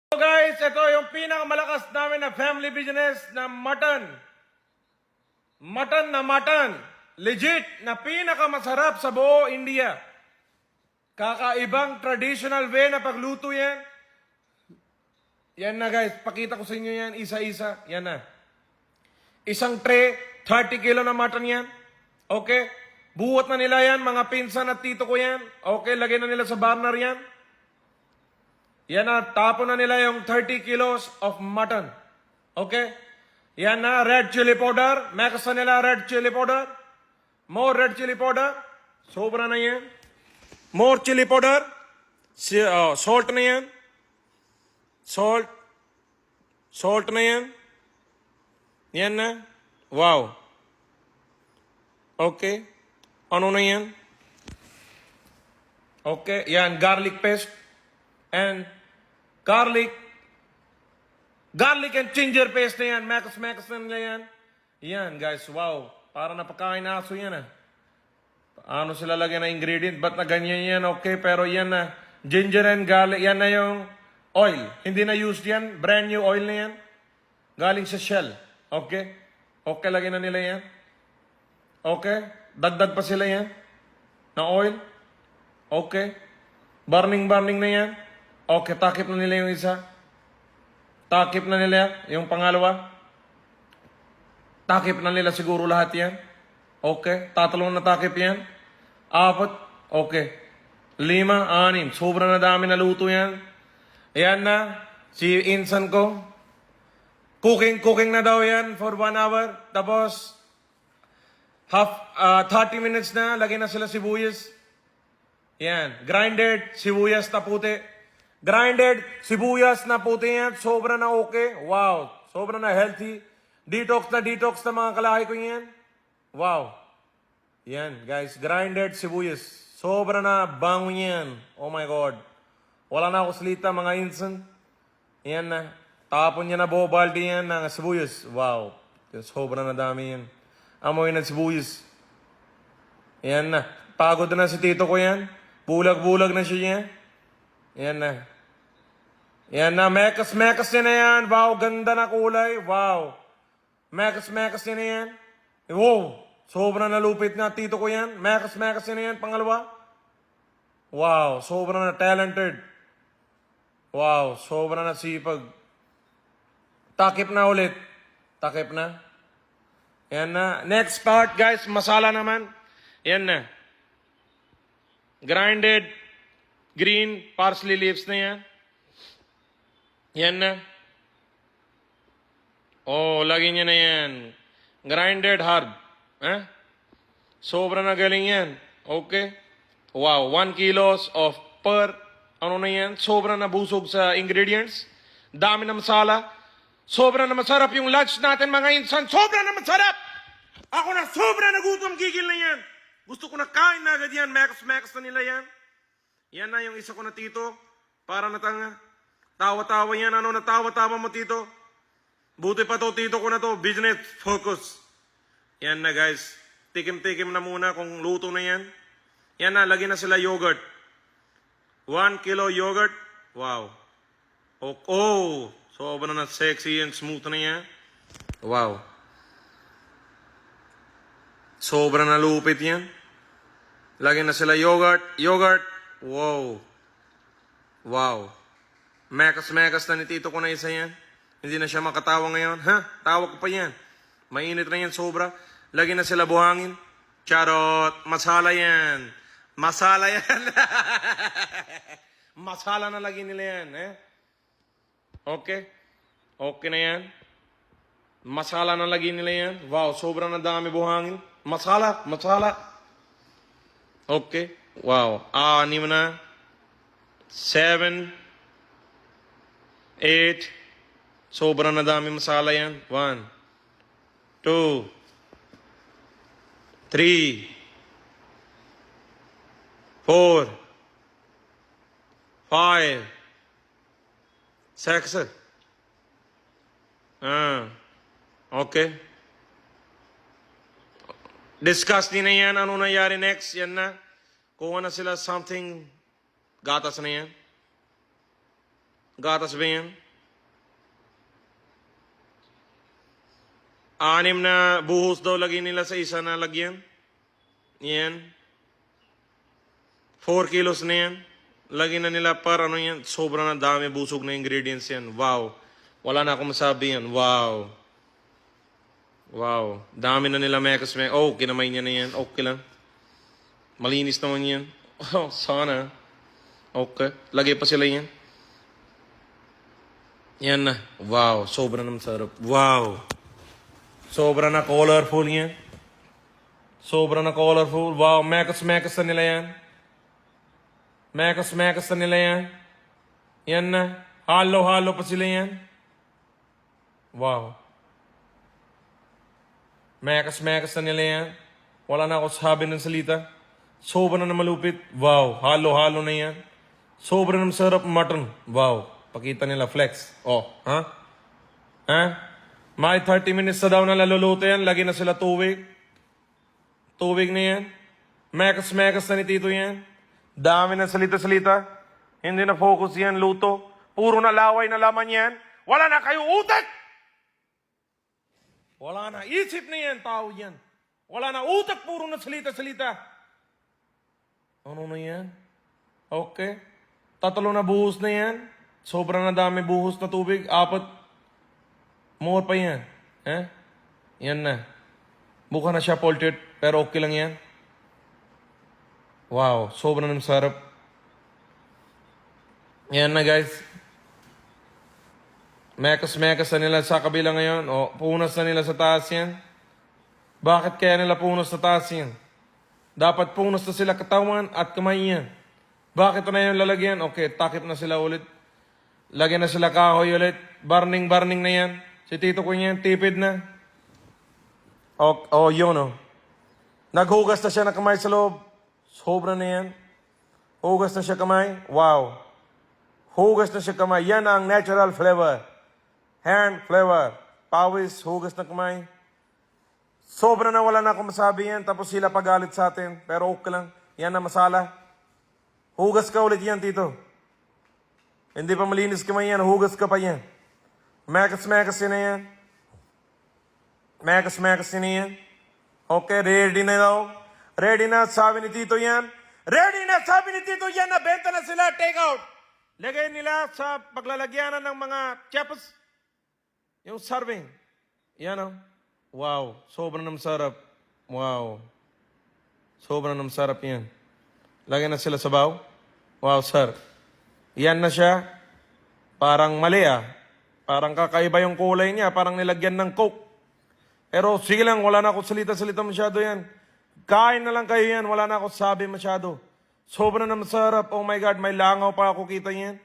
So guys, ito yung pinakamalakas namin na family business na mutton. Mutton na mutton. Legit na pinakamasarap sa buo India. Kakaibang traditional way na pagluto yan. Yan na guys, pakita ko sa inyo yan isa-isa. Yan na. Isang tray, 30 kilo na mutton yan. Okay? Buhat na nila yan, mga pinsan at tito ko yan. Okay, lagay na nila sa burner yan. Yan na, tapon na nila yung 30 kilos of mutton. Okay? Yan na, red chili powder. Max na nila red chili powder. More red chili powder. Sobra na yan. More chili powder. Salt na yan. Salt. Salt na yan. Yan na. Wow. Okay. Ano na yan? Okay. Yan, garlic paste. And garlic and ginger paste na yan. Max na nila yan. Yan, guys. Wow. Para napakain na aso yan, ah. Ano sila lagyan na ingredient? Ba't na ganyan yan? Okay, pero yan na. Ginger and garlic. Yan na yung oil. Hindi na used yan. Brand new oil na yan. Galing sa Shell. Okay? Okay, lagyan na nila yan. Okay? Dagdag pa sila yan. Na oil. Okay? Burning na yan. Okay, takip na nila yung isa. Takip na nila yung pangalawa. Takip na nila siguro lahat yan. Okay, tatalong na takip yan. 4. Okay. 5, 6. Sobrang na dami na luto yan. Ayan na. Si insan ko. Cooking na daw yan for 1 hour. Tapos, 30 minutes na. Lagyan na sila sibuyas. Yan. Grinded sibuyas na puti. Grinded sibuyas na puti yan. Sobra na okay. Wow. Sobra na healthy. Detox na mga kalahi ko yan. Wow. Yan, guys. Grinded sibuyas. Sobra na bango yan. Oh my God. Wala na ako salita, mga insan. Yan na. Tapon niya na buo balde yan ng sibuyas. Wow. Sobra na dami yan. Amoy na sibuyas. Yan na. Pagod na si tito ko yan. Bulag-bulag na siya yan. Yan na. Yan na. Mekas niya na yan. Wow, ganda na kulay. Wow. Mekas niya na yan. Wow. Sobrang nalupit na tito ko yan. Mekas niya na yan. Pangalawa. Wow. Sobrang na talented. Wow. Sobrang na sipag. Takip na ulit. Takip na. Yan na. Next part, guys. Masala naman. Yan na. Grinded green parsley leaves na yan. Yan na. Oh, lagi niya na yan. Grinded herb. Eh? Sobra na galing yan. Okay. Wow, 1 kilos of ano na yan? Sobra na busog sa ingredients. Dami na masala. Sobra na masarap yung lunch natin, mga insan. Sobra na masarap! Ako na sobra na gutom, gigil na yan. Gusto ko na kain na agad yan. Max na nila yan. Yan na yung isa ko na tito. Para natanga. Tawa-tawa yan. Ano na tawa-tawa mo, tito? Buti pa to, tito ko na to. Business focus. Yan na, guys. Tikim-tikim na muna kung luto na yan. Yan na, lagyan na sila yogurt. 1 kilo yogurt. Wow. Oh, sobra na sexy and smooth na yan. Wow. Sobra na lupit yan. Lagyan na sila yogurt. Wow. Wow. Mekas na ni tito ko na isa yan. Hindi na siya makatawa ngayon. Ha? Tawa ko pa yan. Mainit na yan sobra. Lagyan na sila buhangin. Charot. Masala yan. Masala na lagi nila yan. Eh? Okay. Okay na yan. Masala na lagi nila yan. Wow. Sobrang na dami buhangin. Masala. Okay. Wow. 6 na. 7. 8. Sobrang na dami masala yan. 1, 2, 3, 4, 5, 6. Okay. Discuss din na yan. Ano nangyari next? Yan na. Kuha na sila something. Gatas na yan. Gatas ba yan? 6 na buhos daw lagay nila sa isa na lagyan. Yan. 4 kilos na yan. Lagyan na nila para ano yan. Sobrang na dami busog na ingredients yan. Wow. Wala na akong masabi yan. Wow. Wow. Dami na nila mekas. Oh, kinamay niya na yan. Okay lang. Malinis naman yan. Oh, sana. Okay. Lagay pa sila yan. Yan na. Wow. Sobrang na masarap. Wow. Sobra na colorful yan. Sobra na colorful. Wow, mekas na nila yan. Mekas na nila yan. Yan na. Halo pa sila yan. Wow. Mekas na nila yan. Wala na ako sabi ng salita. Sobra na malupit. Wow, halo na yan. Sobra na masarap mutton. Wow, pakita nila flex. Oh, ha? Ha? May 30 minutes na daw na laluluto yan. Lagi na sila tubig. Tubig na yan. Mekas na ni Tito yan. Dami na salita-salita. Hindi na focus yan, luto. Puro na laway na laman yan. Wala na kayo utak! Wala na. Isip na yan, tao yan. Wala na utak, puro na salita-salita. Ano na yan? Okay. 3 na buhos na yan. Sobrang na dami buhos na tubig. 4. More pa yan. Eh? Yan na. Mukha na siya polted, pero okay lang yan. Wow, sobrang sarap. Yan na guys. Mekas na nila sa kabila ngayon. O, punas na nila sa taas yan. Bakit kaya nila punas sa taas yan? Dapat punas na sila katawan at kamay yan. Bakit na yung lalagyan? Okay, takip na sila ulit. Lagyan na sila kahoy ulit. Burning na yan. Si Tito ko niyan, tipid na. Yun o. Naghugas na siya ng kamay sa loob. Sobra na yan. Hugas na siya kamay. Wow. Hugas na siya kamay. Yan ang natural flavor. Hand flavor. Pawis, hugas na kamay. Sobra na wala na akong masabi yan. Tapos sila pagalit sa atin. Pero okay lang. Yan ang masala. Hugas ka ulit yan, Tito. Hindi pa malinis kamay yan. Hugas ka pa yan. Mekas na yan. Mekas na yan. Okay, ready na daw. Ready na, sabi ni Tito yan. Ready na, sabi ni Tito yan. Nabenta na sila, take out. Lagay nila sa paglalagyanan ng mga chips. Yung serving. Yan o. Wow, sobrang na masarap. Wow. Sobrang na masarap yan. Lagay na sila sa baw. Wow, sir. Yan na siya. Parang mali ah. Parang kakaiba yung kulay niya. Parang nilagyan ng Coke. Pero sige lang, wala na ako salita-salita masyado yan. Kain na lang kayo yan. Wala na ako sabi masyado. Sobrang na masarap. Oh my God, may langaw pa ako kita yan.